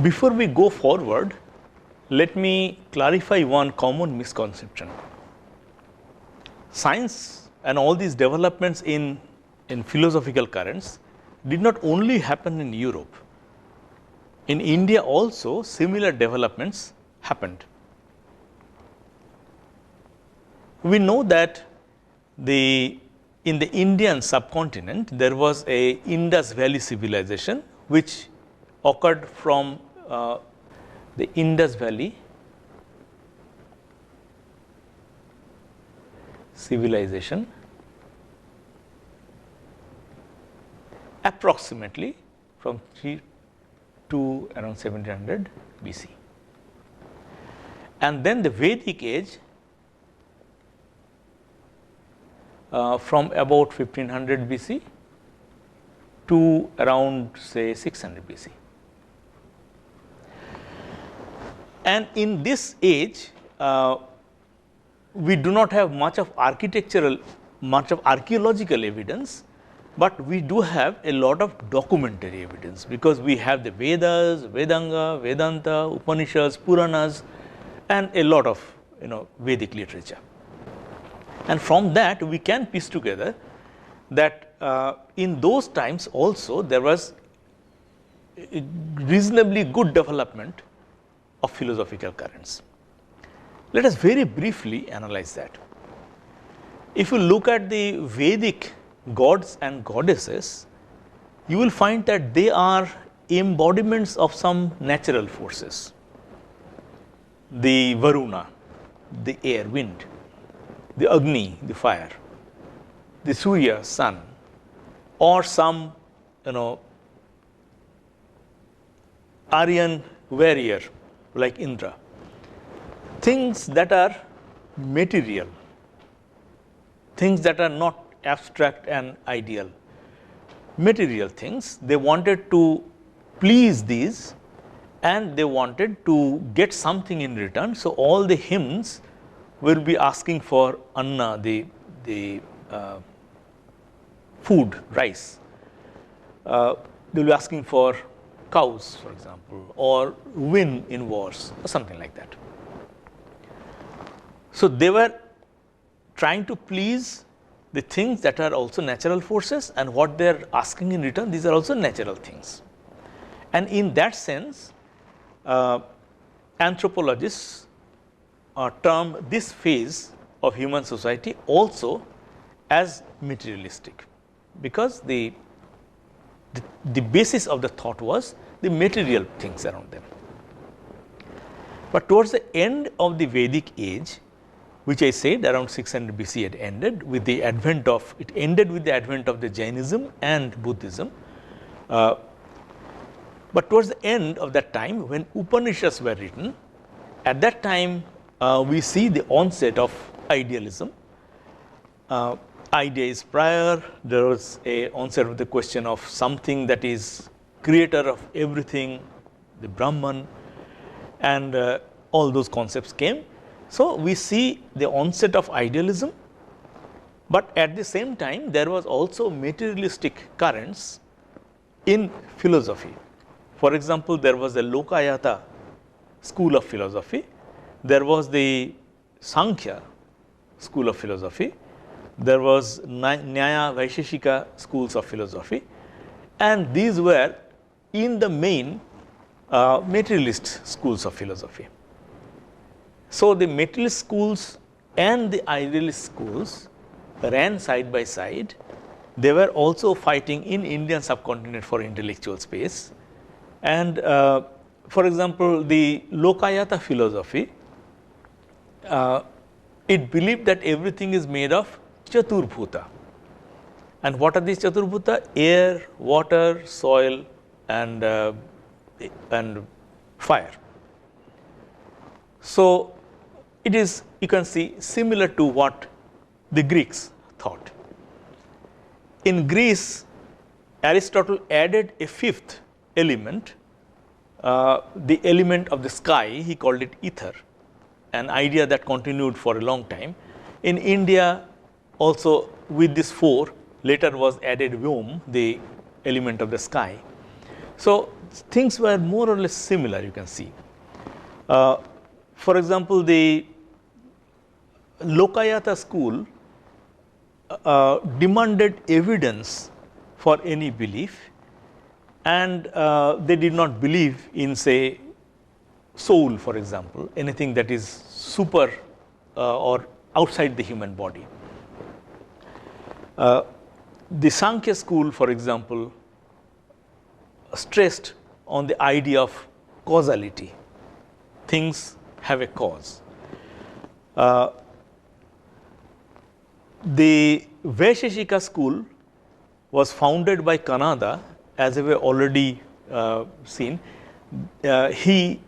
Before we go forward, let me clarify one common misconception. Science and all these developments in philosophical currents did not only happen in Europe. In India also similar developments happened. We know that in the Indian subcontinent there was a Indus Valley civilization which occurred from the Indus Valley civilization approximately from 3 to around 1700 BC. And then the Vedic age from about 1500 BC to around say 600 BC. And in this age, we do not have much of archaeological evidence, but we do have a lot of documentary evidence, because we have the Vedas, Vedanga, Vedanta, Upanishads, Puranas, and a lot of Vedic literature. And from that we can piece together that in those times also there was a reasonably good development of philosophical currents. Let us very briefly analyze that. If you look at the Vedic gods and goddesses, you will find that they are embodiments of some natural forces. The Varuna, the air, wind; the Agni, the fire; the Surya, sun; or some Aryan warrior like Indra. Things that are material, things that are not abstract and ideal, material things. They wanted to please these and they wanted to get something in return. So all the hymns will be asking for anna, the food, rice. They will be asking for cows, for example, or win in wars, or something like that. So they were trying to please the things that are also natural forces, and what they are asking in return, these are also natural things. And in that sense, anthropologists term this phase of human society also as materialistic, because the basis of the thought was the material things around them. But towards the end of the Vedic age, which I said around 600 BC it ended with the advent of the Jainism and Buddhism. But towards the end of that time, when Upanishads were written, at that time we see the onset of idealism. Idea is prior. There was a onset of the question of something that is creator of everything, the Brahman, and all those concepts came. So we see the onset of idealism, but at the same time there was also materialistic currents in philosophy. For example, there was the Lokayata school of philosophy, there was the Sankhya school of philosophy, there was Nyaya Vaisheshika schools of philosophy, and these were in the main materialist schools of philosophy. So the materialist schools and the idealist schools ran side by side. They were also fighting in Indian subcontinent for intellectual space. And for example, the Lokayata philosophy, it believed that everything is made of Chaturbhuta. And what are these Chaturbhuta? Air, water, soil, and fire. So it is, you can see, similar to what the Greeks thought. In Greece, Aristotle added a fifth element, the element of the sky. He called it ether, an idea that continued for a long time. In India also, with this four, later was added Vyom, the element of the sky. So things were more or less similar, you can see. For example, the Lokayata school demanded evidence for any belief, and they did not believe in, say, soul, for example, anything that is super or outside the human body. The Sankhya school, for example, stressed on the idea of causality. Things have a cause. The Vaisheshika school was founded by Kanada, as we have already seen. He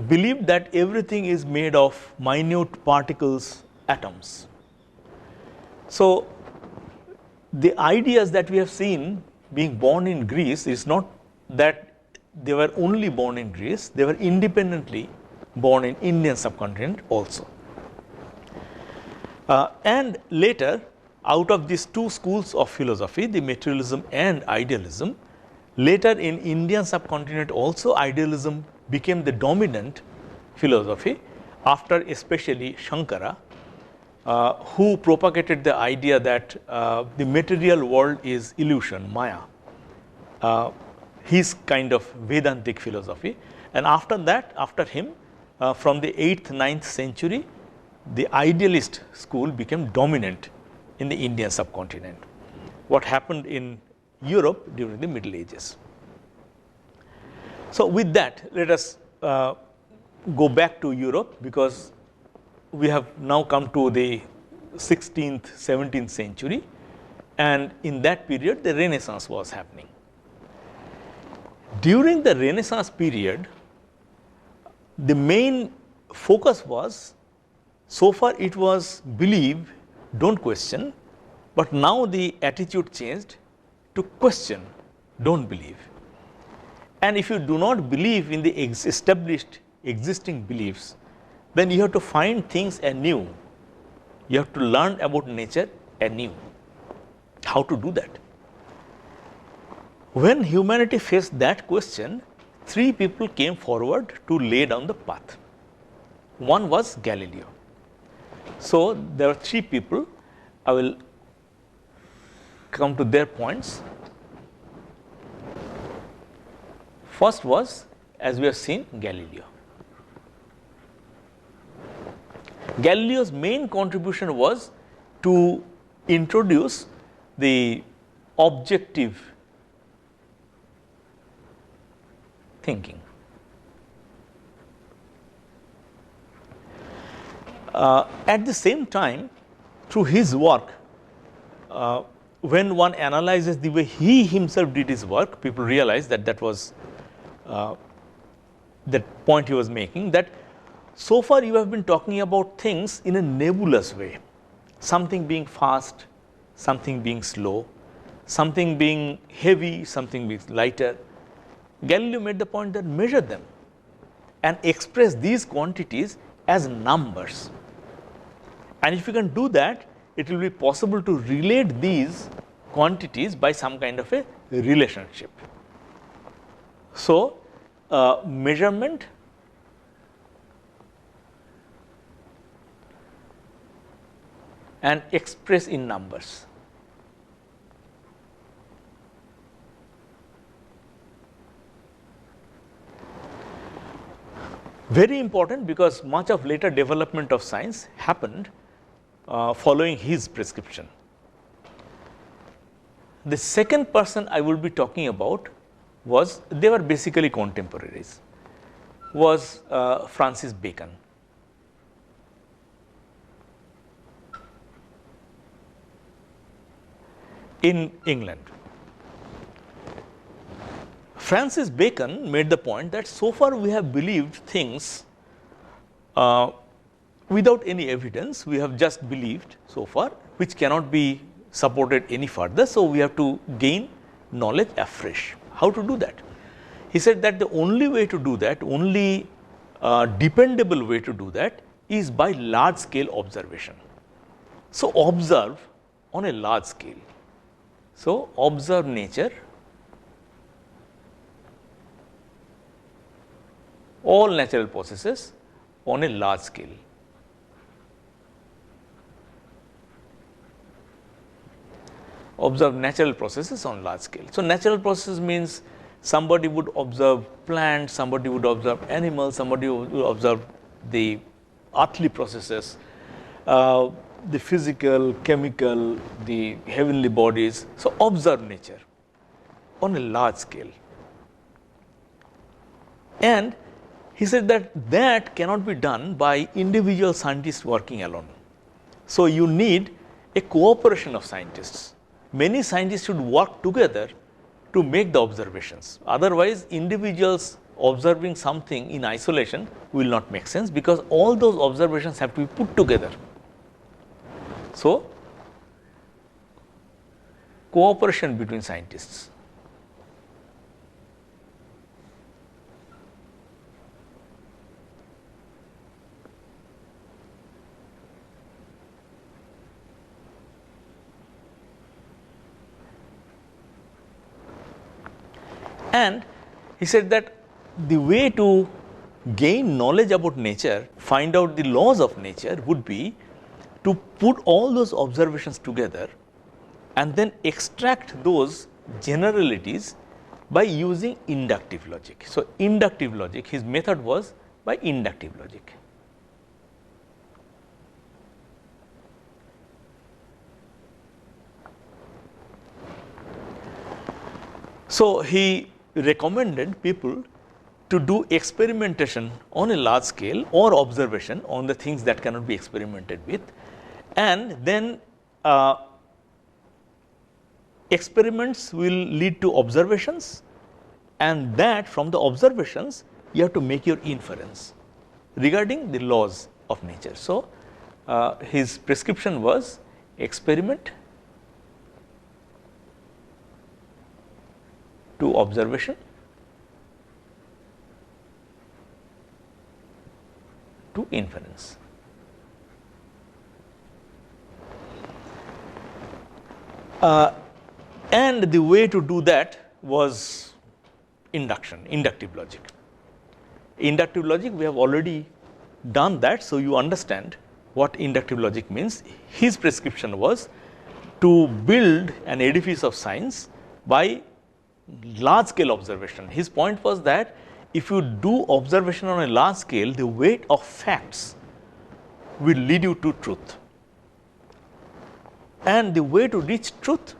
believed that everything is made of minute particles, atoms. So, the ideas that we have seen being born in Greece is not that they were only born in Greece, they were independently born in Indian subcontinent also. And later, out of these two schools of philosophy, the materialism and idealism, later in Indian subcontinent also idealism became the dominant philosophy, after especially Shankara, who propagated the idea that the material world is illusion, Maya, his kind of Vedantic philosophy. And after that, after him, from the 8th, 9th century, the idealist school became dominant in the Indian subcontinent. What happened in Europe during the Middle Ages. So, with that, let us go back to Europe, because we have now come to the 16th, 17th century, and in that period the Renaissance was happening. During the Renaissance period, the main focus was, so far it was believe, don't question, but now the attitude changed to question, don't believe. And if you do not believe in the established existing beliefs, then you have to find things anew. You have to learn about nature anew. How to do that? When humanity faced that question, three people came forward to lay down the path. One was Galileo. So, there are three people. I will come to their points. First was, as we have seen, Galileo. Galileo's main contribution was to introduce the objective thinking. At the same time, through his work, when one analyzes the way he himself did his work, people realize that that was the point he was making, that so far you have been talking about things in a nebulous way, something being fast, something being slow, something being heavy, something being lighter. Galileo made the point that measure them and express these quantities as numbers. And if you can do that, it will be possible to relate these quantities by some kind of a relationship. So, measurement and express in numbers. Very important, because much of later development of science happened following his prescription. The second person I will be talking about was, they were basically contemporaries, was Francis Bacon. In England. Francis Bacon made the point that so far we have believed things without any evidence, we have just believed so far, which cannot be supported any further. So, we have to gain knowledge afresh. How to do that? He said that the only way to do that, only dependable way to do that is by large scale observation. So, observe on a large scale. So, observe nature all natural processes on a large scale. Observe natural processes on large scale. So, natural processes means somebody would observe plants, somebody would observe animals, somebody would observe the earthly processes, the physical, chemical, the heavenly bodies. So, observe nature on a large scale. And he said that cannot be done by individual scientists working alone. So, you need a cooperation of scientists. Many scientists should work together to make the observations. Otherwise, individuals observing something in isolation will not make sense, because all those observations have to be put together. So, cooperation between scientists. And he said that the way to gain knowledge about nature, find out the laws of nature, would be to put all those observations together and then extract those generalities by using inductive logic. So, inductive logic, his method was by inductive logic. So, he recommended people to do experimentation on a large scale or observation on the things that cannot be experimented with, and then experiments will lead to observations, and that from the observations you have to make your inference regarding the laws of nature. So, his prescription was experiment to observation to inference. And the way to do that was inductive logic. Inductive logic, we have already done that, so you understand what inductive logic means. His prescription was to build an edifice of science by large scale observation. His point was that if you do observation on a large scale, the weight of facts will lead you to truth. And the way to reach truth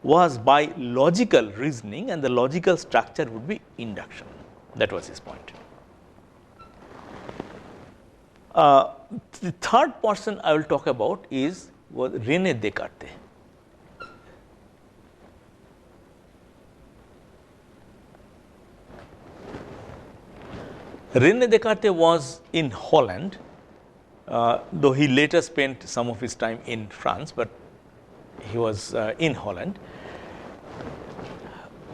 was by logical reasoning, and the logical structure would be induction. That was his point. The third person I will talk about was René Descartes. René Descartes was in Holland, though he later spent some of his time in France, but he was in Holland.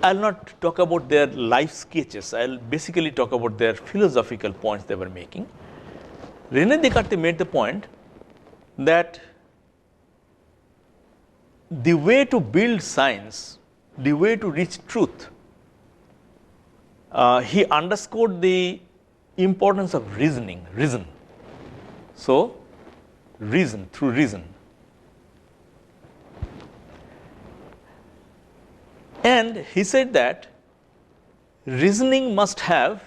I will not talk about their life sketches, I will basically talk about their philosophical points they were making. René Descartes made the point that the way to build science, the way to reach truth, he underscored the importance of reason. So, reason, through reason. And he said that reasoning must have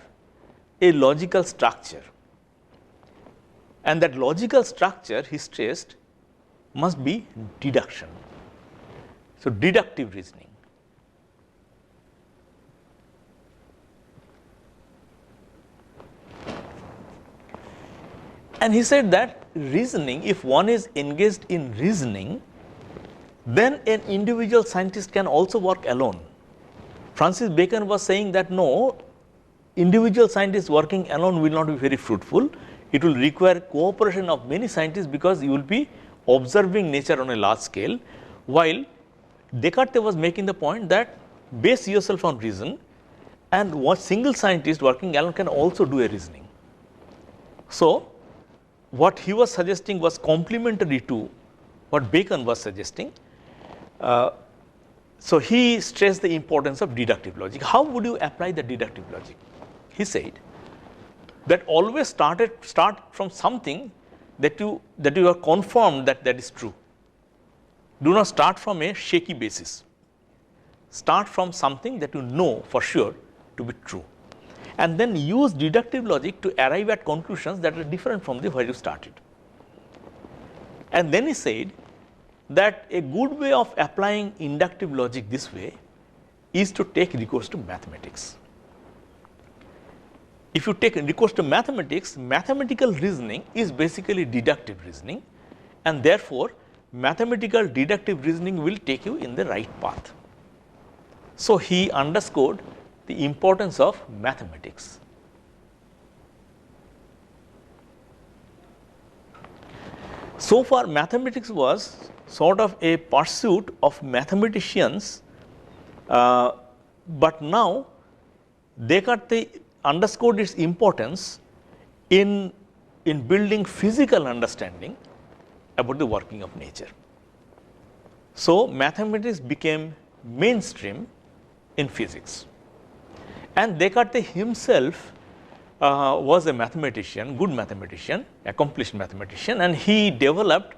a logical structure, and that logical structure, he stressed, must be deduction. So, deductive reasoning. And he said that reasoning, if one is engaged in reasoning, then an individual scientist can also work alone. Francis Bacon was saying that no, individual scientists working alone will not be very fruitful. It will require cooperation of many scientists, because you will be observing nature on a large scale, while Descartes was making the point that base yourself on reason, and one single scientist working alone can also do a reasoning. So, what he was suggesting was complementary to what Bacon was suggesting. So, he stressed the importance of deductive logic. How would you apply the deductive logic? He said that always start from something that you are confirmed that is true. Do not start from a shaky basis. Start from something that you know for sure to be true, and then use deductive logic to arrive at conclusions that are different from where you started. And then he said that a good way of applying inductive logic this way is to take recourse to mathematics. If you take recourse to mathematics, mathematical reasoning is basically deductive reasoning, and therefore, mathematical deductive reasoning will take you in the right path. So, he underscored the importance of mathematics. So far, mathematics was sort of a pursuit of mathematicians, but now Descartes underscored its importance in building physical understanding about the working of nature. So, mathematics became mainstream in physics, and Descartes himself was a mathematician, good mathematician, accomplished mathematician, and he developed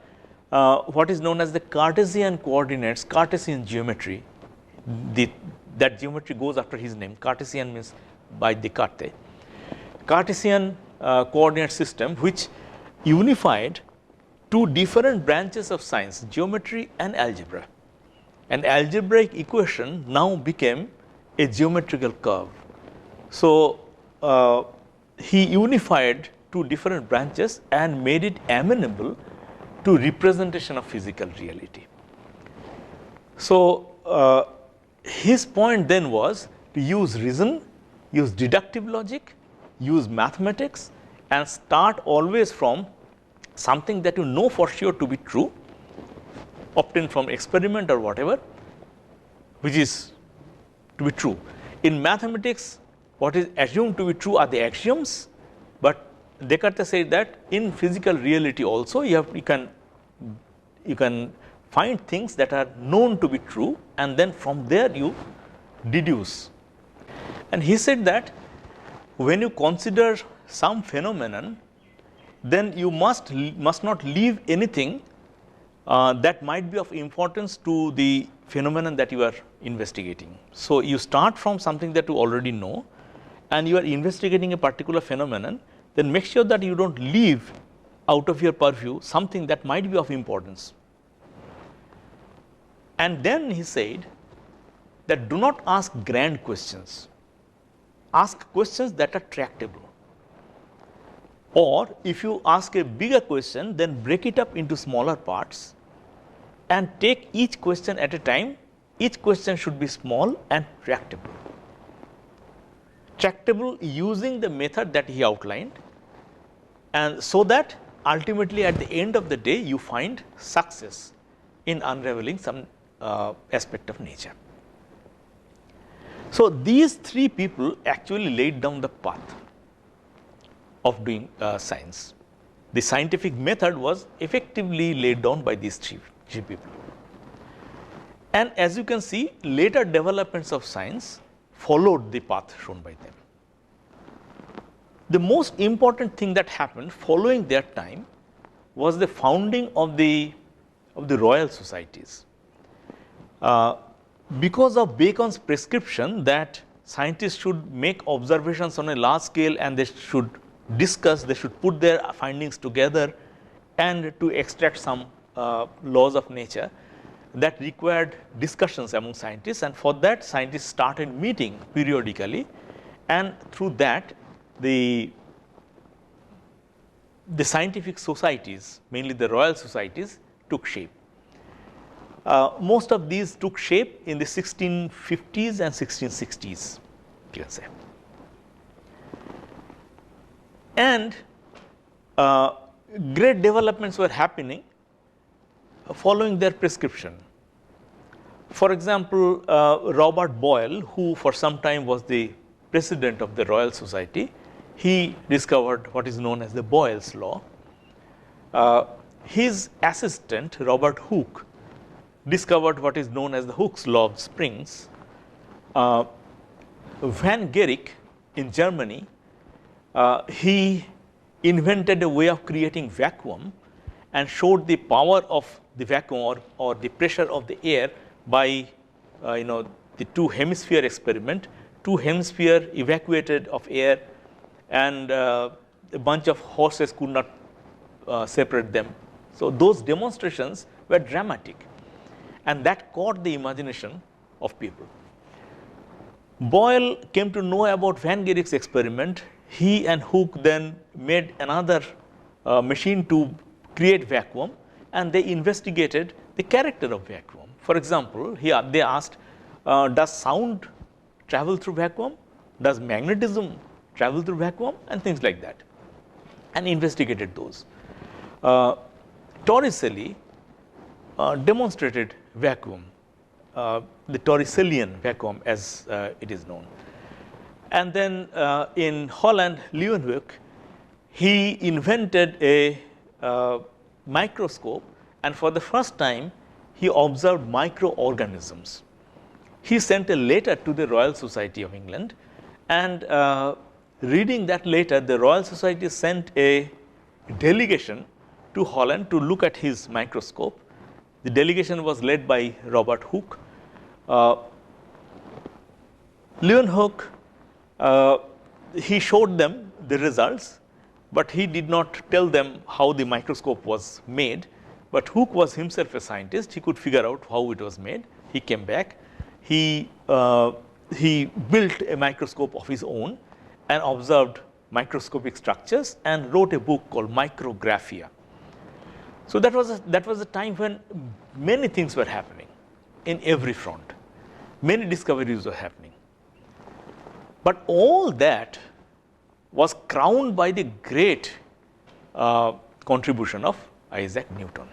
what is known as the Cartesian coordinates, Cartesian geometry. That geometry goes after his name. Cartesian means by Descartes. Cartesian coordinate system, which unified two different branches of science, geometry and algebra. An algebraic equation now became a geometrical curve. So, he unified two different branches and made it amenable to representation of physical reality. So, his point then was to use reason, use deductive logic, use mathematics, and start always from something that you know for sure to be true, obtained from experiment or whatever, which is to be true. In mathematics, what is assumed to be true are the axioms, but Descartes said that in physical reality also you can find things that are known to be true, and then from there you deduce. And he said that when you consider some phenomenon, then you must not leave anything that might be of importance to the phenomenon that you are investigating. So, you start from something that you already know, and you are investigating a particular phenomenon, then make sure that you do not leave out of your purview something that might be of importance. And then he said that do not ask grand questions, ask questions that are tractable. Or if you ask a bigger question, then break it up into smaller parts and take each question at a time. Each question should be small and tractable. Tractable using the method that he outlined, and so that ultimately at the end of the day you find success in unraveling some aspect of nature. So, these three people actually laid down the path of doing science. The scientific method was effectively laid down by these three people. And as you can see, later developments of science followed the path shown by them. The most important thing that happened following their time was the founding of the Royal Societies. Because of Bacon's prescription that scientists should make observations on a large scale and they should discuss, they should put their findings together and to extract some laws of nature, that required discussions among scientists, and for that scientists started meeting periodically, and through that the scientific societies, mainly the Royal Societies, took shape. Most of these took shape in the 1650s and 1660s, you can say. And great developments were happening following their prescription. For example, Robert Boyle, who for some time was the president of the Royal Society, he discovered what is known as the Boyle's law. His assistant, Robert Hooke, discovered what is known as the Hooke's law of springs. Van Guericke in Germany he invented a way of creating vacuum and showed the power of the vacuum or the pressure of the air by the two hemisphere experiment. Two hemisphere evacuated of air, and a bunch of horses could not separate them. So those demonstrations were dramatic, and that caught the imagination of people. Boyle came to know about Van Gueric's experiment. He and Hooke then made another machine to create vacuum, and they investigated the character of vacuum. For example, here they asked, does sound travel through vacuum? Does magnetism travel through vacuum? And things like that, and investigated those. Torricelli demonstrated vacuum, the Torricellian vacuum as it is known. And then in Holland, Leeuwenhoek, he invented a microscope, and for the first time he observed microorganisms. He sent a letter to the Royal Society of England, and reading that letter, the Royal Society sent a delegation to Holland to look at his microscope. The delegation was led by Robert Hooke. Leeuwenhoek, he showed them the results, but he did not tell them how the microscope was made. But Hooke was himself a scientist. He could figure out how it was made. He came back. He built a microscope of his own and observed microscopic structures and wrote a book called Micrographia. So that was a time when many things were happening in every front. Many discoveries were happening. But all that was crowned by the great contribution of Isaac Newton.